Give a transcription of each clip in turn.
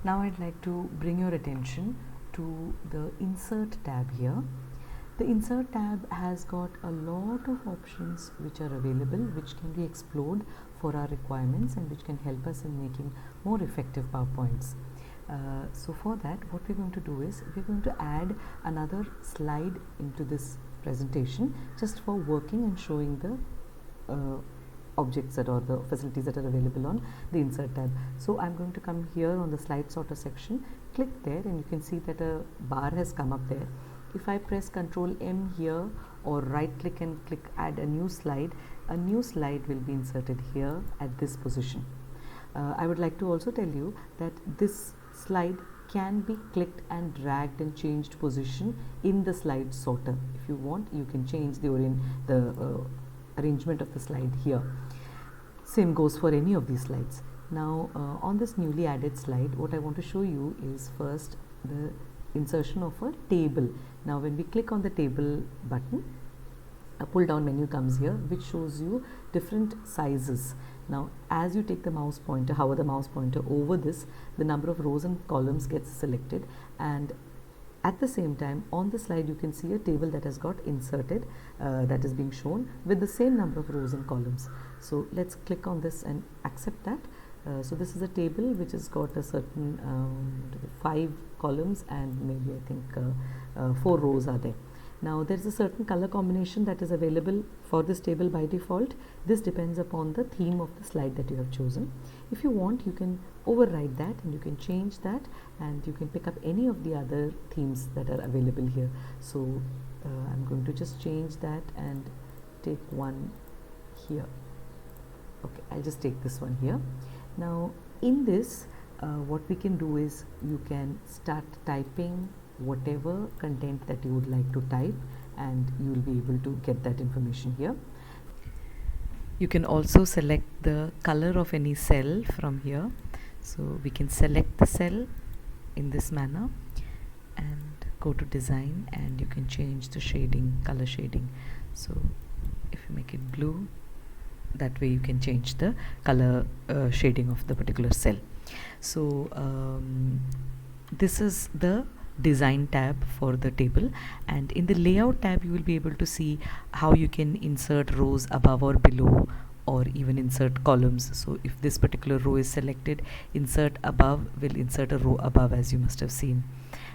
Now I'd like to bring your attention to the Insert tab here. The Insert tab has got a lot of options which are available, which can be explored for our requirements and which can help us in making more effective PowerPoints. So for that, what we're going to do is we're going to add another slide into this presentation just for working and showing the objects that or the facilities that are available on the Insert tab. So I'm going to come here on the slide sorter section, click there, and you can see that a bar has come up there. If I press Ctrl M here or right click and click add a new slide will be inserted here at this position. I would like to also tell you that this slide can be clicked and dragged and changed position in the slide sorter. If you want, you can change the arrangement of the slide here. Same goes for any of these slides. Now on this newly added slide, what I want to show you is first the insertion of a table. Now when we click on the table button, a pull down menu comes here which shows you different sizes. Now as you take the mouse pointer, hover the mouse pointer over this, the number of rows and columns gets selected, and at the same time on the slide you can see a table that has got inserted, that is being shown with the same number of rows and columns. So let's click on this and accept that. So this is a table which has got a certain 5 columns and maybe I think 4 rows are there. Now there is a certain color combination that is available for this table by default. This depends upon the theme of the slide that you have chosen. If you want, you can override that and you can change that, and you can pick up any of the other themes that are available here. So I'm going to just change that and take one here. Okay, I'll just take this one here. Now in this what we can do is you can start typing whatever content that you would like to type, and you will be able to get that information here. You can also select the color of any cell from here. So we can select the cell in this manner and go to design, and you can change the shading, color shading. So if you make it blue, that way you can change the color shading of the particular cell. So this is the design tab for the table, and in the layout tab you will be able to see how you can insert rows above or below, or even insert columns. So if this particular row is selected, insert above will insert a row above, as you must have seen,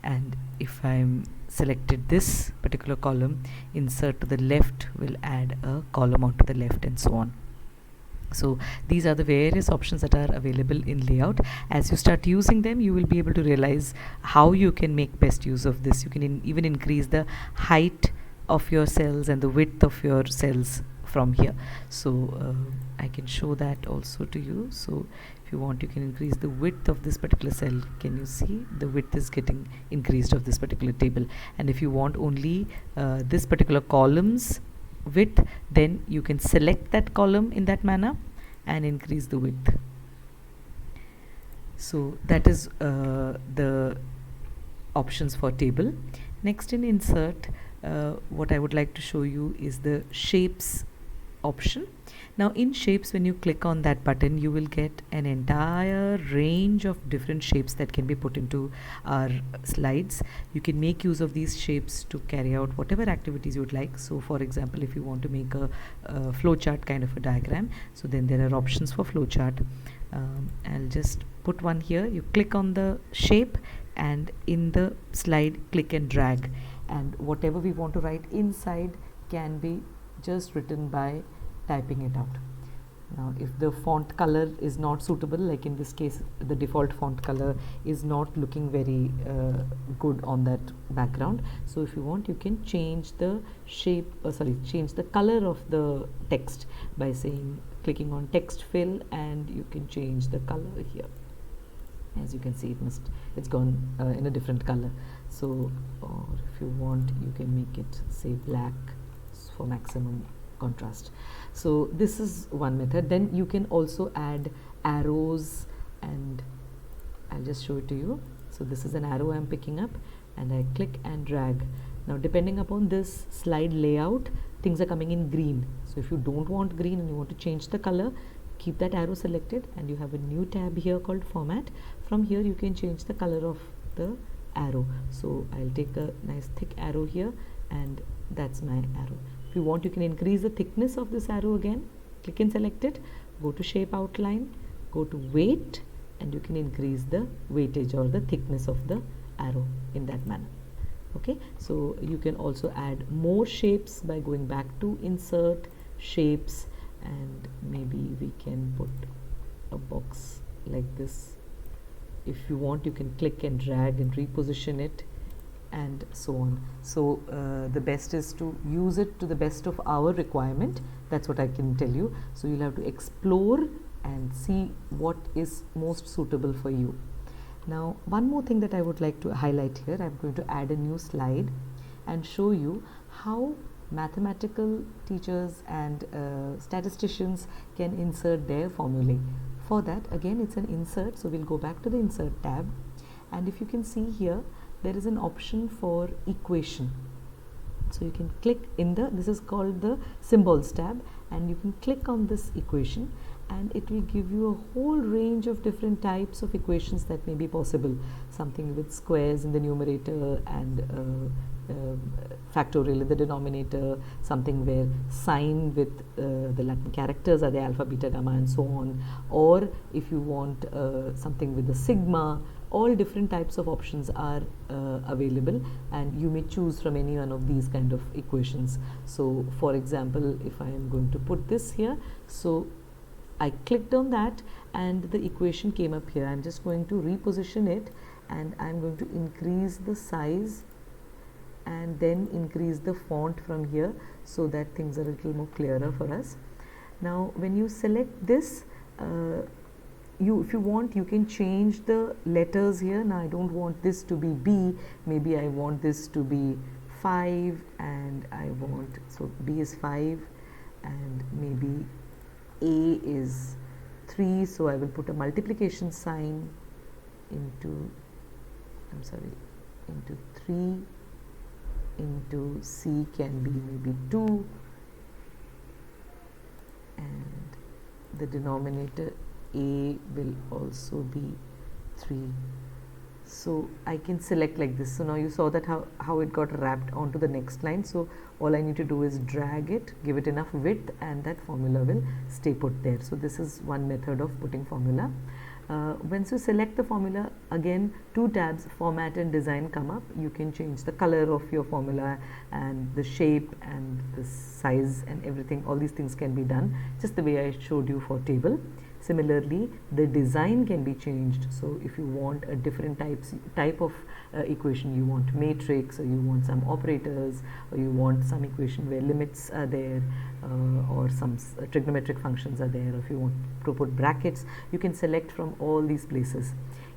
and if I'm selected this particular column, insert to the left will add a column onto the left, and so on. So these are the various options that are available in layout. As you start using them, you will be able to realize how you can make best use of this. You can even increase the height of your cells and the width of your cells from here. So I can show that also to you. So if you want, you can increase the width of this particular cell. Can you see the width is getting increased of this particular table? And if you want only this particular column's width, then you can select that column in that manner and increase the width. So that is the options for table. Next in Insert, what I would like to show you is the shapes option. Now in shapes, when you click on that button, you will get an entire range of different shapes that can be put into our slides. You can make use of these shapes to carry out whatever activities you would like. So for example, if you want to make a flowchart kind of a diagram, so then there are options for flowchart. I'll just put one here. You click on the shape, and in the slide click and drag, and whatever we want to write inside can be just written by typing it out. Now if the font color is not suitable, like in this case the default font color is not looking very good on that background, so if you want, you can change the shape, change the color of the text by clicking on text fill, and you can change the color here. As you can see, it's gone in a different color. So or if you want, you can make it say black for maximum contrast. So this is one method. Then you can also add arrows, and I'll just show it to you. So this is an arrow I'm picking up, and I click and drag. Now depending upon this slide layout, things are coming in green. So if you don't want green and you want to change the color, keep that arrow selected, and you have a new tab here called format. From here you can change the color of the arrow. So I'll take a nice thick arrow here, and that's my arrow. If you want, you can increase the thickness of this arrow again. Click and select it, go to shape outline, go to weight, and you can increase the weightage or the thickness of the arrow in that manner. Okay, so you can also add more shapes by going back to insert shapes, and maybe we can put a box like this. If you want, you can click and drag and reposition it, and so on. So the best is to use it to the best of our requirement. That's what I can tell you. So you'll have to explore and see what is most suitable for you. Now, one more thing that I would like to highlight here, I'm going to add a new slide and show you how mathematical teachers and statisticians can insert their formulae. For that, again, it's an insert, so we'll go back to the insert tab, and if you can see here, there is an option for equation. So you can click in this is called the symbols tab, and you can click on this equation, and it will give you a whole range of different types of equations that may be possible. Something with squares in the numerator and factorial in the denominator, something where sign with the Latin characters are the alpha, beta, gamma, and so on. Or if you want something with the sigma, all different types of options are available, and you may choose from any one of these kind of equations. So for example, if I am going to put this here, so I clicked on that and the equation came up here. I'm just going to reposition it, and I'm going to increase the size and then increase the font from here so that things are a little more clearer for us. Now when you select this, if you want, you can change the letters here. Now I don't want this to be B, maybe I want this to be 5, and I want, so B is 5 and maybe A is 3, so I will put a multiplication sign into, into 3, into C can be maybe 2, and the denominator A will also be 3. So I can select like this. So now you saw that how it got wrapped onto the next line. So all I need to do is drag it, give it enough width, and that formula will stay put there. So this is one method of putting formula. Once you select the formula, again 2 tabs, format and design, come up. You can change the color of your formula and the shape and the size and everything. All these things can be done just the way I showed you for table. Similarly, the design can be changed. So if you want a different type of equation, you want matrix, or you want some operators, or you want some equation where limits are there, or some trigonometric functions are there, or if you want to put brackets, you can select from all these places.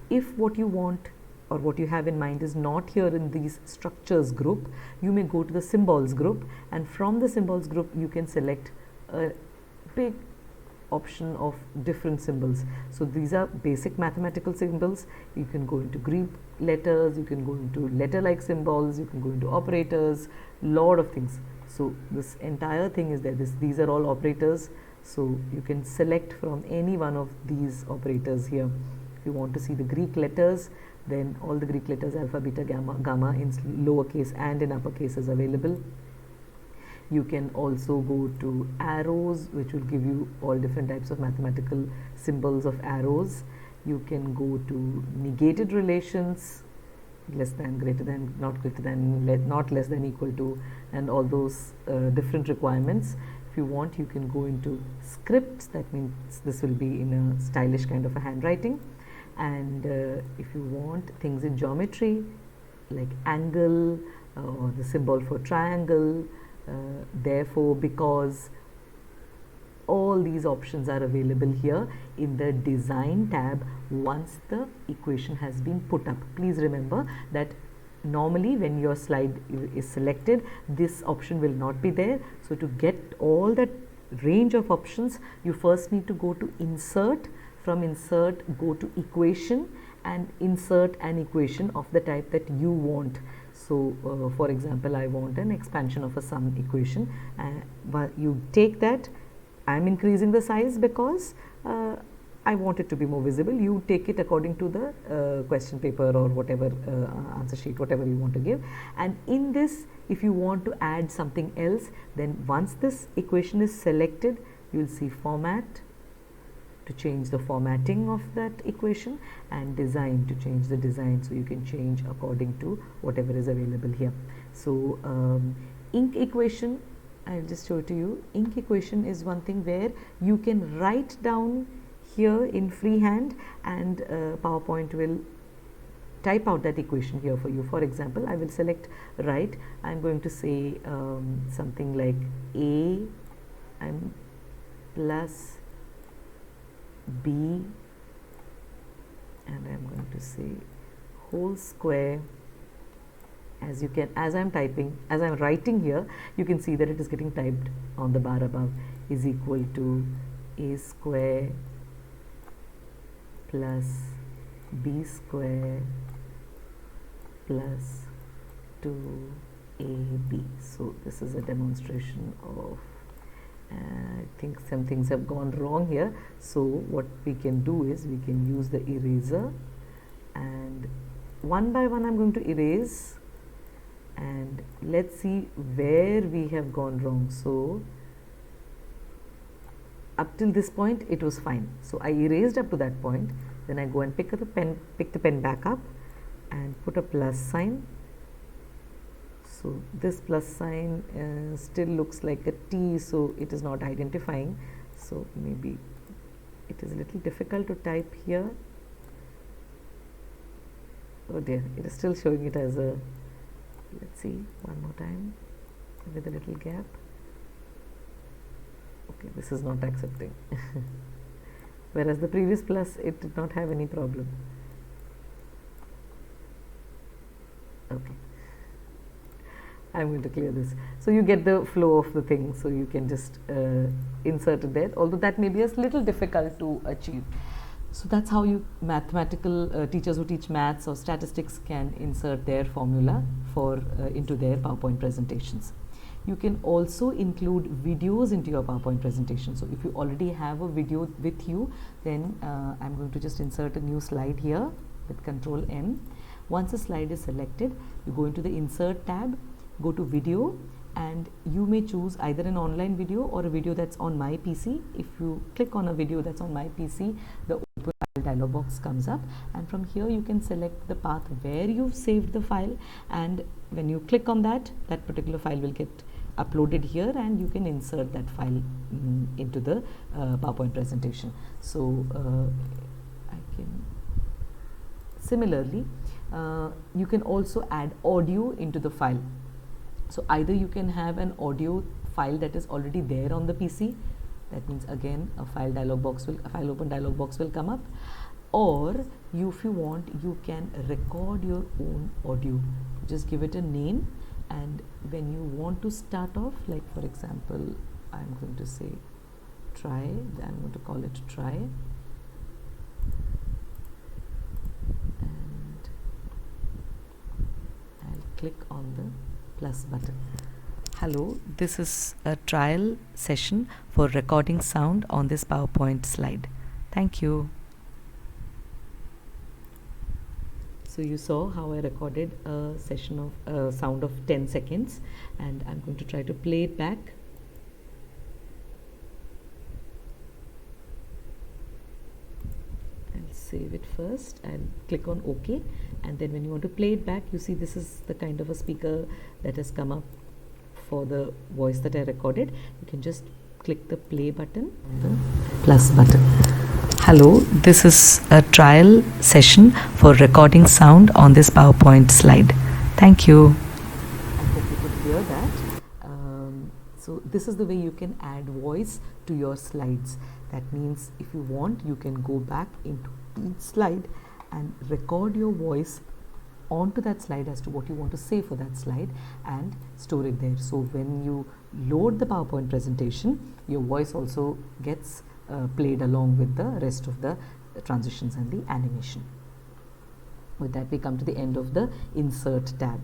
If what you want or what you have in mind is not here in these structures group, you may go to the symbols group, and from the symbols group you can select a big option of different symbols. So these are basic mathematical symbols. You can go into Greek letters, you can go into letter-like symbols, you can go into operators, lot of things. So this entire thing is there. These are all operators. So you can select from any one of these operators here. If you want to see the Greek letters, then all the Greek letters, alpha, beta, gamma in lowercase and in uppercase is available. You can also go to arrows, which will give you all different types of mathematical symbols of arrows. You can go to negated relations, less than, greater than, not greater than, not less than, equal to, and all those different requirements. If you want, you can go into scripts. That means this will be in a stylish kind of a handwriting. And if you want things in geometry like angle, or the symbol for triangle, therefore, because, all these options are available here in the design tab once the equation has been put up. Please remember that normally when your slide is selected, this option will not be there. So to get all that range of options, you first need to go to insert. From insert, go to equation and insert an equation of the type that you want. So for example, I want an expansion of a sum equation, but you take that, I'm increasing the size because I want it to be more visible. You take it according to the question paper or whatever answer sheet, whatever you want to give. And in this, if you want to add something else, then once this equation is selected, you will see format to change the formatting of that equation, and design to change the design, so you can change according to whatever is available here. So inc equation, I'll just show it to you. Inc equation is one thing where you can write down here in freehand, and PowerPoint will type out that equation here for you. For example, I will select write. I'm going to say something like a plus b, and I'm going to say whole square. As you can, as I'm writing here, you can see that it is getting typed on the bar above, is equal to a square plus b square plus 2ab. So this is a demonstration of, I think some things have gone wrong here. So what we can do is we can use the eraser, and one by one I'm going to erase, and let's see where we have gone wrong. So up till this point it was fine, so I erased up to that point. Then I go and pick the pen back up and put a plus sign. So this plus sign still looks like a T, so it is not identifying. So maybe it is a little difficult to type here. Oh dear, it is still showing it as a, let's see one more time with a little gap. Okay, this is not accepting. Whereas the previous plus, it did not have any problem. Okay, I'm going to clear this. So you get the flow of the thing, so you can just insert it there, although that may be a little difficult to achieve. So that's how you mathematical teachers who teach maths or statistics can insert their formula for into their PowerPoint presentations. You can also include videos into your PowerPoint presentation. So if you already have a video with you, then I'm going to just insert a new slide here with Control N. Once a slide is selected, you go into the Insert tab, go to Video, and you may choose either an online video or a video that's on my PC. If you click on a video that's on my PC, the open file dialog box comes up, and from here you can select the path where you've saved the file, and when you click on that, that particular file will get uploaded here, and you can insert that file into the PowerPoint presentation. So I can similarly you can also add audio into the file. So either you can have an audio file that is already there on the PC, that means again a file open dialog box will come up, or if you want, you can record your own audio. Just give it a name, and when you want to start off, like for example, I'm going to say try, I'm going to call it try, and I'll click on the plus button. Hello, this is a trial session for recording sound on this PowerPoint slide. Thank you. So you saw how I recorded a session of sound of 10 seconds, and I'm going to try to play it back. I'll save it first and click on OK, and then when you want to play it back, you see this is the kind of a speaker that has come up for the voice that I recorded. You can just click the play button, the plus button. Hello, this is a trial session for recording sound on this PowerPoint slide. Thank you. I hope you could hear that. So this is the way you can add voice to your slides. That means if you want, you can go back into each slide and record your voice onto that slide as to what you want to say for that slide and store it there. So when you load the PowerPoint presentation, your voice also gets played along with the rest of the transitions and the animation. With that, we come to the end of the Insert tab.